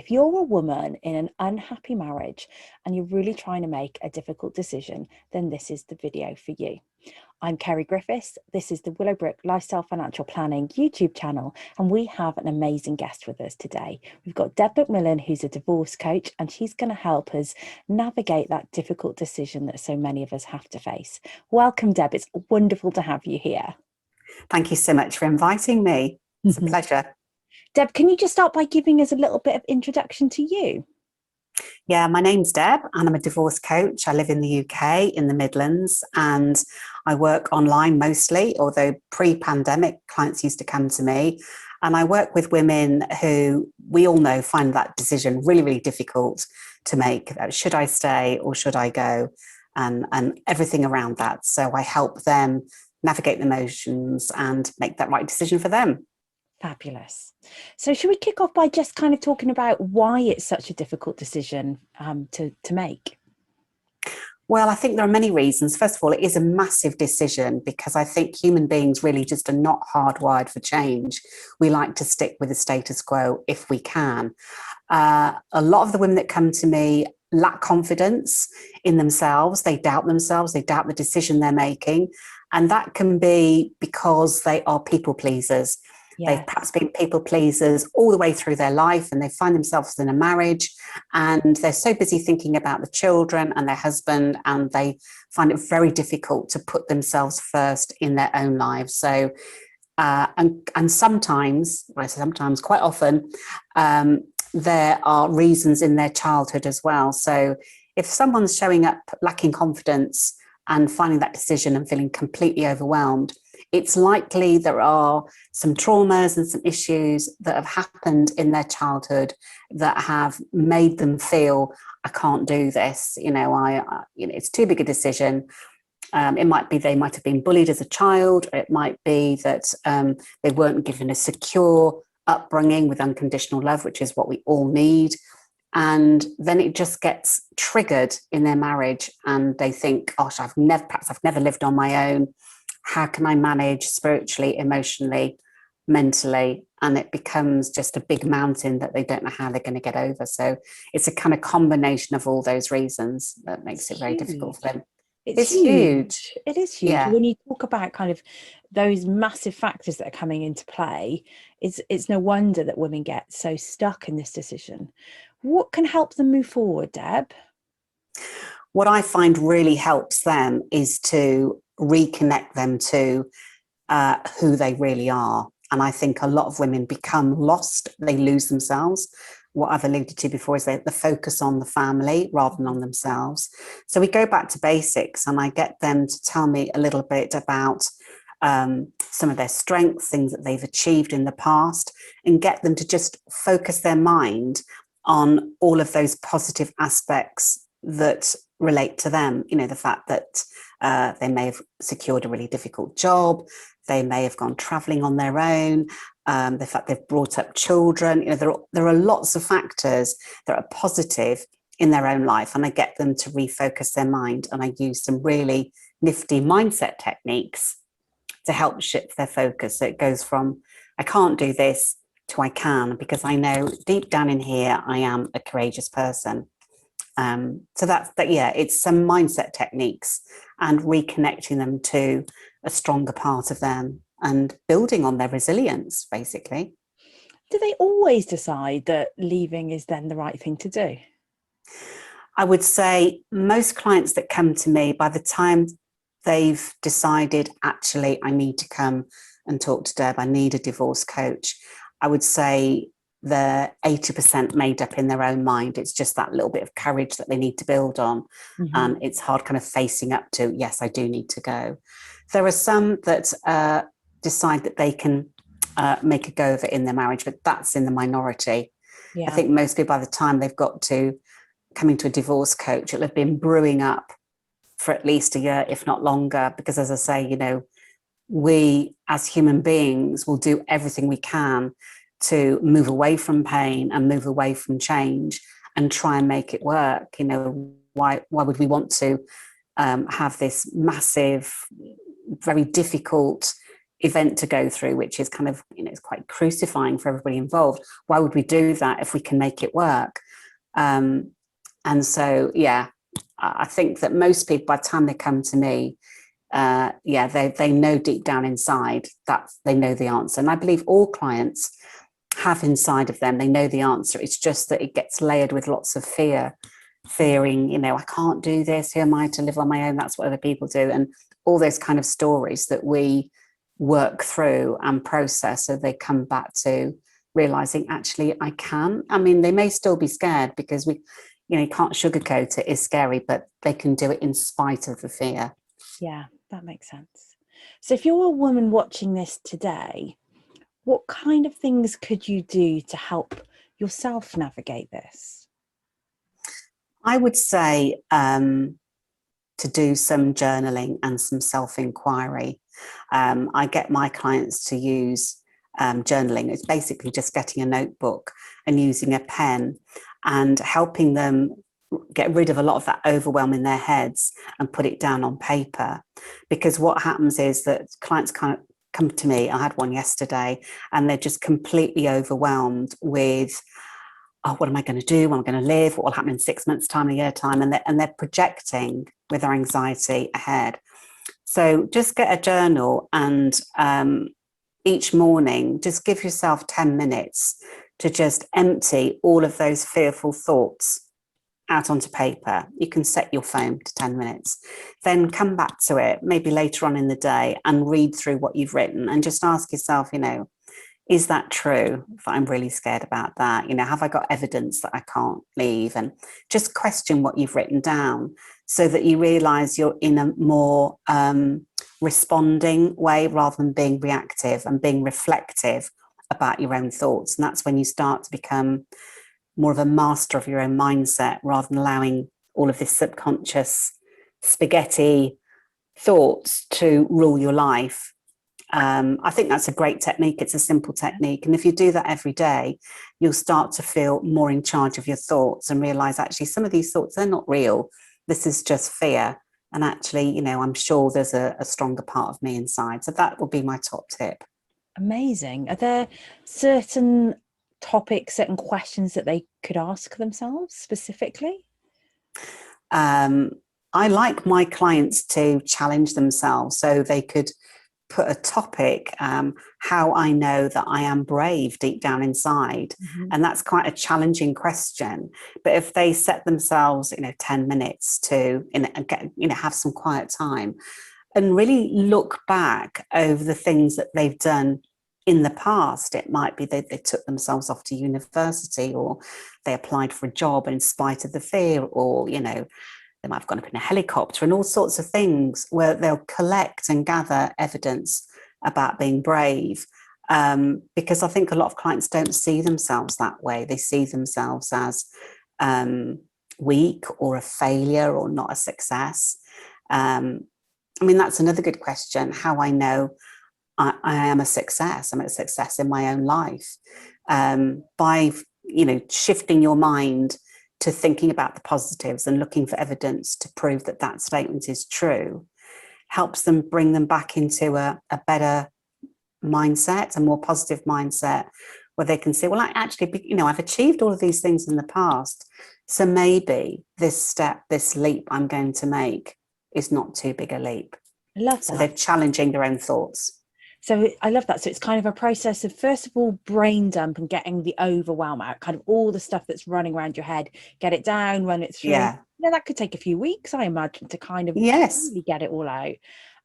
if you're a woman in an unhappy marriage and you're really trying to make a difficult decision, then this is the video for you. I'm Kerry Griffiths. This is the Willow Brook Lifestyle Financial Planning YouTube channel, and we have an amazing guest with us today. We've got Deb Macmillan, who's a divorce coach, and she's going to help us navigate that difficult decision that so many of us have to face. Welcome, Deb. It's wonderful to have you here. Thank you so much for inviting me. It's a pleasure. Deb, can you just start by giving us a little bit of introduction to you? Yeah, my name's Deb and I'm a divorce coach. I live in the UK in the Midlands and I work online mostly, although pre-pandemic clients used to come to me. And I work with women who we all know find that decision really, really difficult to make. Should I stay or should I go? And everything around that. So I help them navigate the emotions and make that right decision for them. Fabulous. So should we kick off by just kind of talking about why it's such a difficult decision to make? Well, I think there are many reasons. First of all, it is a massive decision because I think human beings really just are not hardwired for change. We like to stick with the status quo if we can. A lot of the women that come to me lack confidence in themselves. They doubt themselves. They doubt the decision they're making. And that can be because they are people pleasers. Yeah. They've perhaps been people pleasers all the way through their life and they find themselves in a marriage and they're so busy thinking about the children and their husband and they find it very difficult to put themselves first in their own lives. So, and sometimes, well, I say sometimes, quite often, there are reasons in their childhood as well. So if someone's showing up lacking confidence and finding that decision and feeling completely overwhelmed, it's likely there are some traumas and some issues that have happened in their childhood that have made them feel, I can't do this. It's too big a decision. It might be they might have been bullied as a child. Or it might be that they weren't given a secure upbringing with unconditional love, which is what we all need. And then it just gets triggered in their marriage and they think, gosh, I've never lived on my own. How can I manage spiritually, emotionally, mentally? And it becomes just a big mountain that they don't know how they're going to get over. So it's a kind of combination of all those reasons that makes it very difficult for them. It's huge. It is huge. Yeah. When you talk about kind of those massive factors that are coming into play, it's no wonder that women get so stuck in this decision. What can help them move forward, Deb? What I find really helps them is to reconnect them to who they really are. And I think a lot of women become lost. They lose themselves. What I've alluded to before is the focus on the family rather than on themselves. So we go back to basics and I get them to tell me a little bit about some of their strengths, things that they've achieved in the past, and get them to just focus their mind on all of those positive aspects that relate to them. The fact that they may have secured a really difficult job, they may have gone traveling on their own, the fact they've brought up children. There are lots of factors that are positive in their own life, and I get them to refocus their mind, and I use some really nifty mindset techniques to help shift their focus. So it goes from I can't do this to I can, because I know deep down in here I am a courageous person. So that's that. Yeah, it's some mindset techniques and reconnecting them to a stronger part of them and building on their resilience, basically. Do they always decide that leaving is then the right thing to do? I would say most clients that come to me, by the time they've decided, actually, I need to come and talk to Deb, I need a divorce coach, I would say they're 80% made up in their own mind. It's just that little bit of courage that they need to build on. And it's hard kind of facing up to, yes, I do need to go. There are some that decide that they can make a go of it in their marriage, but that's in the minority. Yeah. I think mostly by the time they've got to coming to a divorce coach, it'll have been brewing up for at least a year, if not longer, because as I say, we as human beings will do everything we can to move away from pain and move away from change and try and make it work. Why would we want to have this massive, very difficult event to go through, which is kind of, it's quite crucifying for everybody involved. Why would we do that if we can make it work? And so, yeah, I think that most people, by the time they come to me, they know deep down inside that they know the answer. And I believe all clients have inside of them, they know the answer. It's just that it gets layered with lots of fearing, I can't do this. Who am I to live on my own? That's what other people do. And all those kind of stories that we work through and process, so they come back to realizing, actually, I can. I mean, they may still be scared because you can't sugarcoat it. It's scary, but they can do it in spite of the fear. Yeah, that makes sense. So if you're a woman watching this today, what kind of things could you do to help yourself navigate this? I would say to do some journaling and some self-inquiry. I get my clients to use journaling. It's basically just getting a notebook and using a pen and helping them get rid of a lot of that overwhelm in their heads and put it down on paper. Because what happens is that clients kind of come to me. I had one yesterday, and they're just completely overwhelmed with, oh, what am I going to do? Where am I going to live? What will happen in 6 months' time, a year time? And they're projecting with their anxiety ahead. So just get a journal, and each morning, just give yourself 10 minutes to just empty all of those fearful thoughts out onto paper. You can set your phone to 10 minutes, then come back to it maybe later on in the day and read through what you've written and just ask yourself, is that true? If I'm really scared about that, have I got evidence that I can't leave? And just question what you've written down so that you realize you're in a more responding way rather than being reactive, and being reflective about your own thoughts. And that's when you start to become more of a master of your own mindset, rather than allowing all of this subconscious spaghetti thoughts to rule your life. I think that's a great technique. It's a simple technique. And if you do that every day, you'll start to feel more in charge of your thoughts and realize, actually, some of these thoughts, they're not real. This is just fear. And actually, I'm sure there's a stronger part of me inside. So that would be my top tip. Amazing. Are there certain topics, certain questions that they could ask themselves specifically? I like my clients to challenge themselves, so they could put a topic, how I know that I am brave deep down inside. Mm-hmm. And that's quite a challenging question. But if they set themselves, 10 minutes to have some quiet time and really look back over the things that they've done in the past. It might be they took themselves off to university, or they applied for a job in spite of the fear, or, they might have gone up in a helicopter, and all sorts of things where they'll collect and gather evidence about being brave. Because I think a lot of clients don't see themselves that way. They see themselves as weak, or a failure, or not a success. That's another good question, how I know I am a success. I'm a success in my own life. By, shifting your mind to thinking about the positives and looking for evidence to prove that that statement is true, helps them bring them back into a better mindset, a more positive mindset, where they can say, well, I've achieved all of these things in the past. So maybe this step, this leap I'm going to make is not too big a leap. I love that. So they're challenging their own thoughts. So I love that. So it's kind of a process of, first of all, brain dump and getting the overwhelm out, kind of all the stuff that's running around your head, get it down, run it through. Yeah. That could take a few weeks, I imagine, to kind of really get it all out.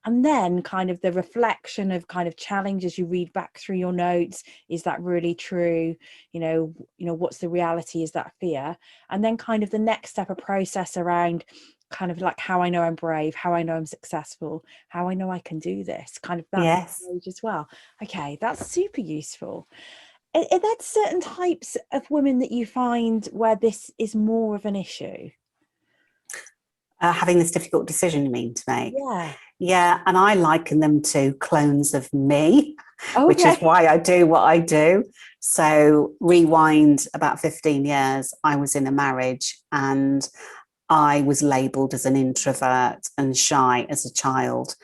And then kind of the reflection of kind of challenge as you read back through your notes. Is that really true? What's the reality? Is that fear? And then kind of the next step, a process around kind of like how I know I'm brave, how I know I'm successful, how I know I can do this, kind of that stage as well. Okay, that's super useful. Are there certain types of women that you find where this is more of an issue? Having this difficult decision, you mean, to make? Yeah. Yeah, and I liken them to clones of me, which is why I do what I do. So rewind about 15 years, I was in a marriage, and I was labelled as an introvert and shy as a child.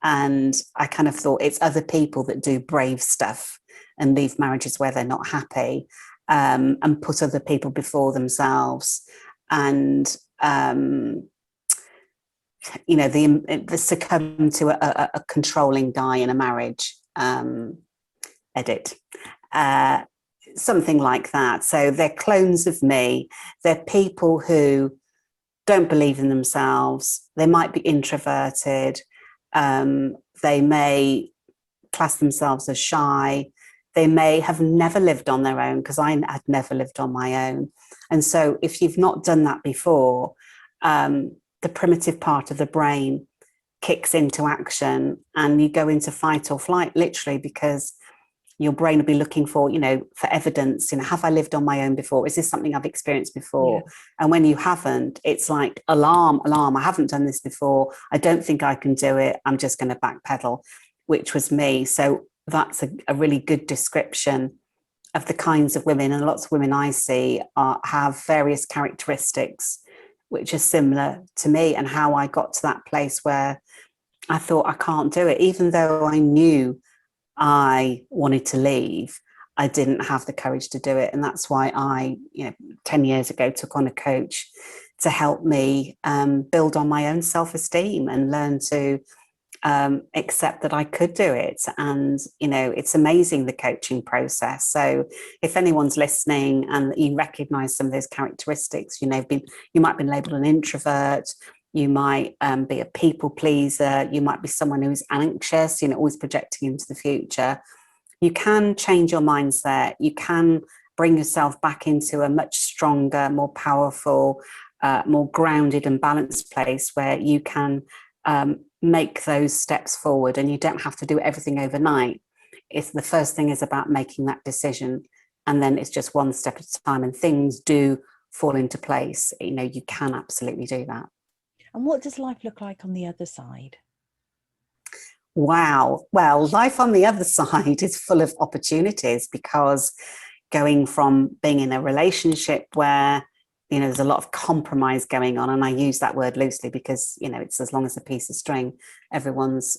And I kind of thought it's other people that do brave stuff and leave marriages where they're not happy, and put other people before themselves. And, the succumb to a controlling guy in a marriage, edit. Something like that. So they're clones of me. They're people who don't believe in themselves. They might be introverted. They may class themselves as shy. They may have never lived on their own, because I had never lived on my own. And so if you've not done that before, the primitive part of the brain kicks into action and you go into fight or flight, literally, because your brain will be looking for, for evidence. Have I lived on my own before? Is this something I've experienced before? Yeah. And when you haven't, it's like alarm, I haven't done this before. I don't think I can do it. I'm just going to backpedal, which was me. So that's a really good description of the kinds of women. And lots of women I see have various characteristics which are similar to me, and how I got to that place where I thought I can't do it. Even though I knew I wanted to leave, I didn't have the courage to do it. And that's why I, 10 years ago, took on a coach to help me build on my own self-esteem and learn to accept that I could do it. And, it's amazing, the coaching process. So if anyone's listening and you recognize some of those characteristics, you might have been labeled an introvert, you might be a people pleaser, you might be someone who's anxious, always projecting into the future. You can change your mindset. You can bring yourself back into a much stronger, more powerful, more grounded and balanced place where you can make those steps forward, and you don't have to do everything overnight. It's the first thing is about making that decision, and then it's just one step at a time, and things do fall into place. You can absolutely do that. And what does life look like on the other side? Wow. Well, life on the other side is full of opportunities, because going from being in a relationship where, there's a lot of compromise going on, and I use that word loosely because, it's as long as a piece of string, everyone's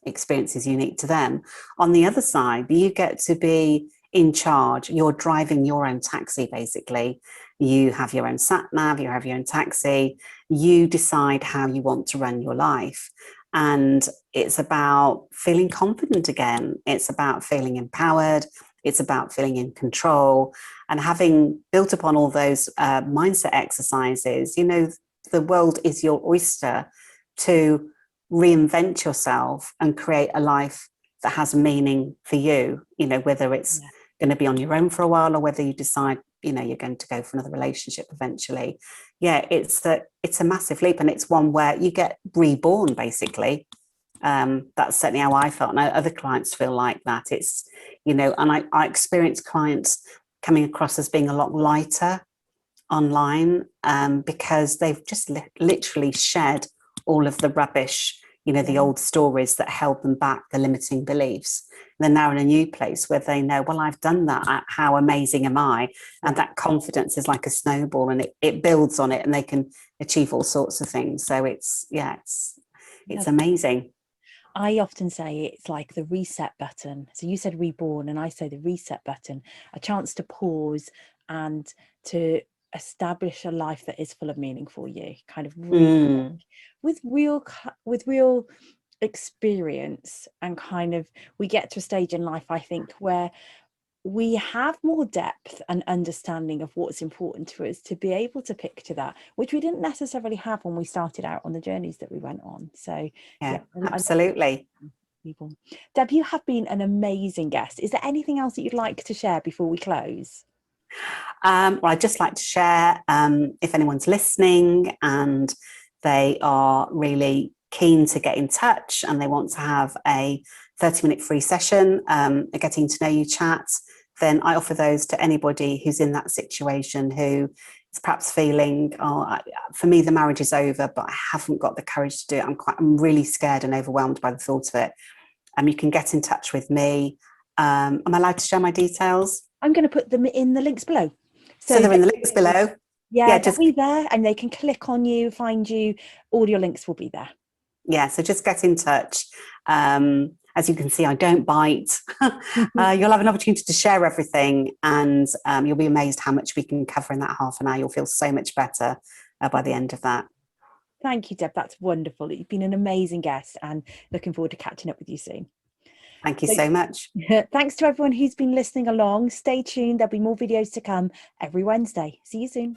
experience is unique to them. On the other side, you get to be in charge. You're driving your own taxi, basically. You have your own sat nav, you have your own taxi. You decide how you want to run your life. And it's about feeling confident again. It's about feeling empowered. It's about feeling in control. And having built upon all those mindset exercises, the world is your oyster to reinvent yourself and create a life that has meaning for you, whether it's going to be on your own for a while, or whether you decide, you're going to go for another relationship eventually. Yeah, it's a massive leap, and it's one where you get reborn, basically. That's certainly how I felt, and other clients feel like that. It's, and I experience clients coming across as being a lot lighter online, because they've just literally shed all of the rubbish, the old stories that held them back, the limiting beliefs. They're now in a new place where they know, well, I've done that. How amazing am I? And that confidence is like a snowball, and it builds on it, and they can achieve all sorts of things. So it's amazing. I often say it's like the reset button. So you said reborn, and I say the reset button, a chance to pause and to establish a life that is full of meaning for you, kind of with real experience. And kind of, we get to a stage in life, I think, where we have more depth and understanding of what's important to us, to be able to picture that, which we didn't necessarily have when we started out on the journeys that we went on. So absolutely. Deb, you have been an amazing guest. Is there anything else that you'd like to share before we close? Well, I'd just like to share, if anyone's listening and they are really keen to get in touch and they want to have a 30-minute free session, a getting to know you chat, then I offer those to anybody who's in that situation, who is perhaps feeling, for me, the marriage is over, but I haven't got the courage to do it. I'm really scared and overwhelmed by the thought of it. You can get in touch with me. Am I allowed to share my details? I'm going to put them in the links below. So they're in the links below. Yeah, just be there, and they can click on you, find you. All your links will be there. Yeah, so just get in touch. As you can see, I don't bite. You'll have an opportunity to share everything, and you'll be amazed how much we can cover in that half an hour. You'll feel so much better by the end of that. Thank you, Deb. That's wonderful. You've been an amazing guest, and looking forward to catching up with you soon. Thank you so much. Thanks to everyone who's been listening along. Stay tuned. There'll be more videos to come every Wednesday. See you soon.